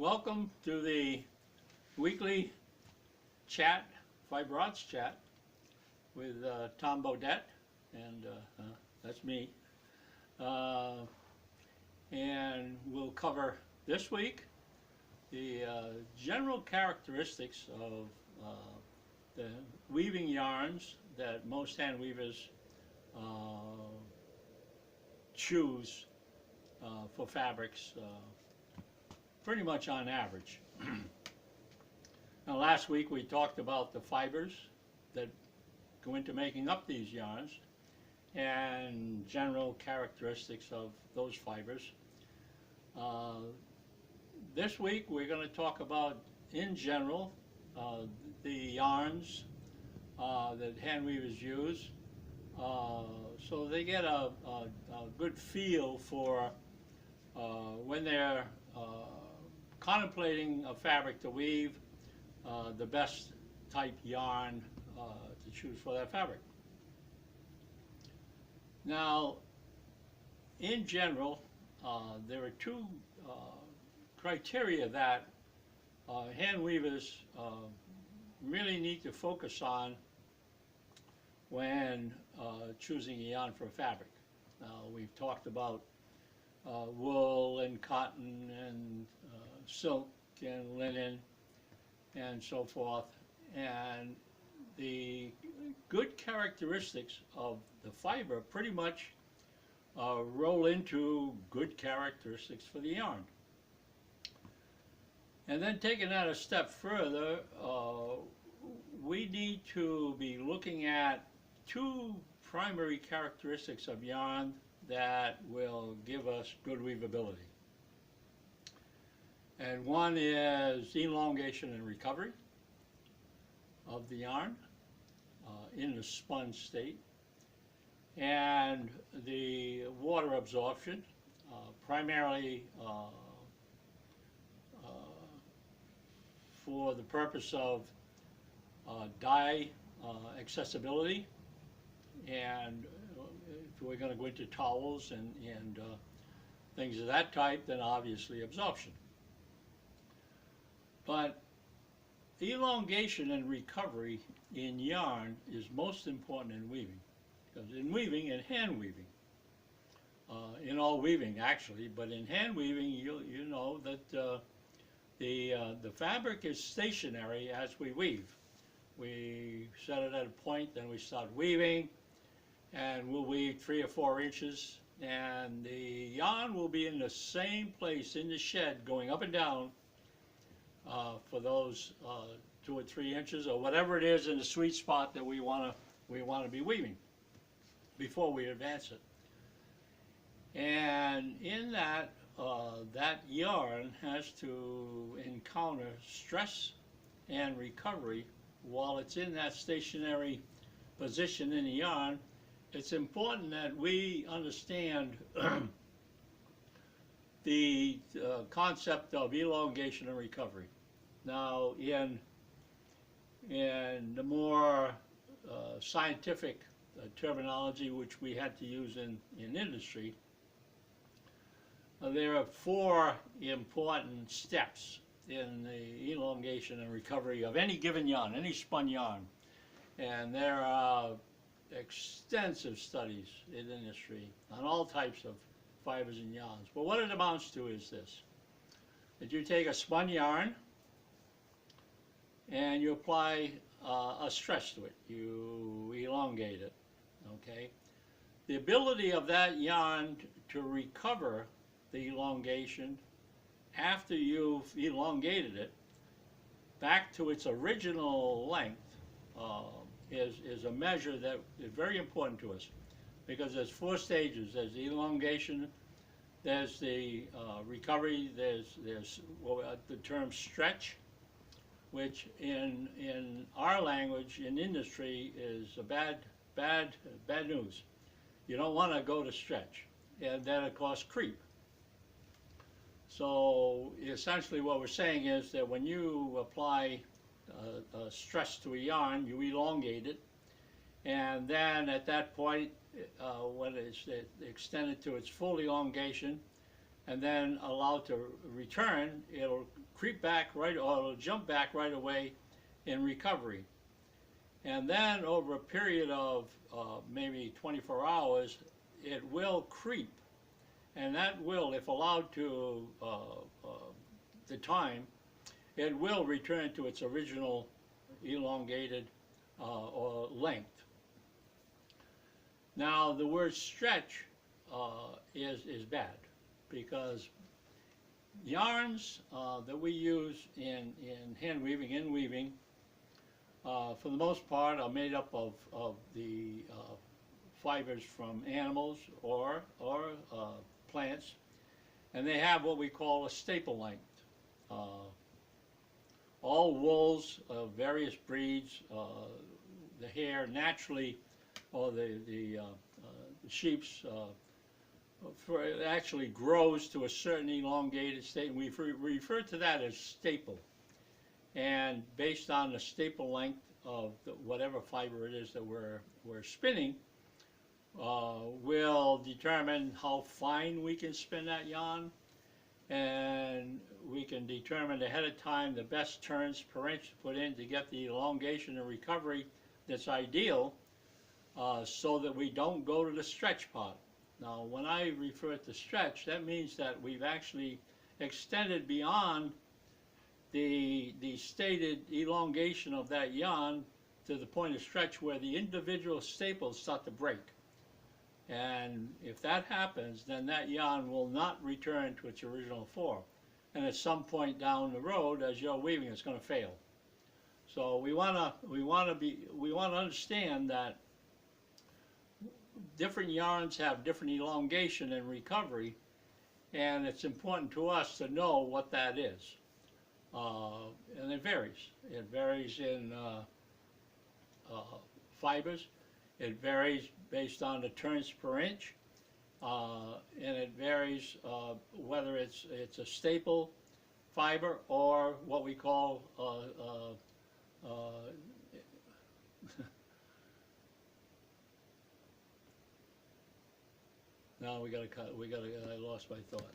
Welcome to the weekly chat, Fiber Arts Chat, with Tom Bodett, and that's me. And we'll cover this week the general characteristics of the weaving yarns that most hand weavers choose for fabrics, pretty much on average. Now, last week we talked about the fibers that go into making up these yarns and general characteristics of those fibers. This week we're going to talk about, in general, the yarns that hand weavers use, so they get a good feel for when they're contemplating a fabric to weave, the best type yarn to choose for that fabric. Now, in general, there are two criteria that hand weavers really need to focus on when choosing a yarn for a fabric. We've talked about wool and cotton and silk and linen and so forth, and the good characteristics of the fiber pretty much roll into good characteristics for the yarn. And then taking that a step further, we need to be looking at two primary characteristics of yarn that will give us good weavability. And one is elongation and recovery of the yarn in the spun state, and the water absorption, primarily for the purpose of dye accessibility, and if we're going to go into towels and things of that type, then obviously absorption. But elongation and recovery in yarn is most important in weaving, because in weaving and hand weaving, in all weaving actually, but in hand weaving you know that the fabric is stationary as we weave. We set it at a point, then we start weaving, and we'll weave 3 or 4 inches, and the yarn will be in the same place in the shed going up and down for those 2 or 3 inches, or whatever it is in the sweet spot that we want to be weaving before we advance it. And in that, that yarn has to encounter stress and recovery while it's in that stationary position in the yarn. It's important that we understand the concept of elongation and recovery. Now, in the more scientific terminology which we had to use in industry, there are 4 important steps in the elongation and recovery of any given yarn, any spun yarn. And there are extensive studies in industry on all types of fibers and yarns. But what it amounts to is this: that you take a spun yarn and you apply a stress to it. You elongate it, okay? The ability of that yarn to recover the elongation after you've elongated it back to its original length is a measure that is very important to us, because there's 4 stages. There's the elongation, there's the recovery, there's the term stretch, which in our language, in industry, is a bad news. You don't want to go to stretch, and then of course creep. So essentially what we're saying is that when you apply stress to a yarn, you elongate it, and then at that point, when it's extended to its full elongation, and then allowed to return, it'll creep back right, or it'll jump back right away in recovery. And then over a period of maybe 24 hours, it will creep, and that will, if allowed to the time, it will return to its original elongated or length. Now, the word stretch is bad, because yarns that we use in hand weaving, in weaving, for the most part are made up of the fibers from animals or plants, and they have what we call a staple length. All wools of various breeds, the hair naturally, or the sheep's, it actually grows to a certain elongated state, and we refer to that as staple. And based on the staple length of whatever fiber it is that we're spinning, will determine how fine we can spin that yarn, and we can determine ahead of time the best turns per inch to put in to get the elongation and recovery that's ideal, so that we don't go to the stretch part. Now, when I refer to stretch, that means that we've actually extended beyond the stated elongation of that yarn to the point of stretch where the individual staples start to break. And if that happens, then that yarn will not return to its original form. And at some point down the road, as you're weaving, it's going to fail. So we want to understand that different yarns have different elongation and recovery, and it's important to us to know what that is. And it varies. It varies in fibers. It varies based on the turns per inch, and it varies whether it's a staple fiber or what we call now we gotta cut. I lost my thought.